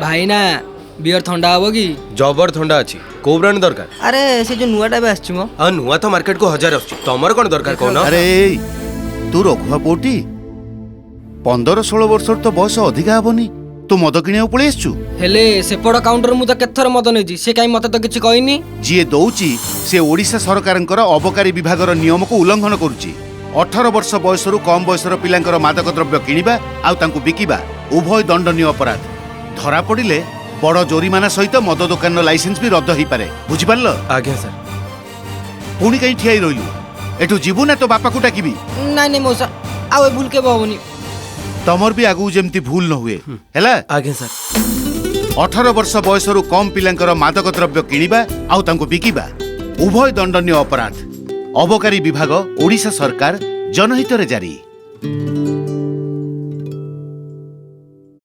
भाई ना बियर थंडा हबो कि जबर थंडा अछि को ब्रांड दरकार अरे से जो नुआटा भी आछी मो आ नुआ तो मार्केट को 1000 आछि तमर कोन दरकार कोन अरे तू रघुआ पोटी 15-16 वर्ष तो बयस अधिका हेनी तू मद किणा पलि आसचु हेले सेपड़ काउंटर मु तो केथर मद नेजी से काई मते तो किछि कहनी जी दौची से ओडिशा सरकारंकर अबकारी विभागर नियम को उल्लंघन करुची 18 वर्ष बयसरु कम बयसर पिलांकर मादक द्रव्य किनिबा आउ तांकु बिकिबा उभय दंडनीय अपराध धरा पड़िले बड़ जोरिमाना सहित मद दुकान लाइसेंस भी रद्द हो पारे बुझी पारल आज्ञा सर पुणी कहीं ठियाई रहिलु एठु जीवु ना तो बापा को डाकिबी नाइ नाइ मौसा आउ ए भूल के बहबनी तमर भी आगु जेमती भूल न हुए हैला आज्ञा सर 18 वर्ष बयसरु कम पिलांकर मादक द्रव्य किनिबा आउ तांकु बिकिबा उभय दंडनीय अपराध अबकारी विभाग ओडिशा सरकार जनहित रे जारी।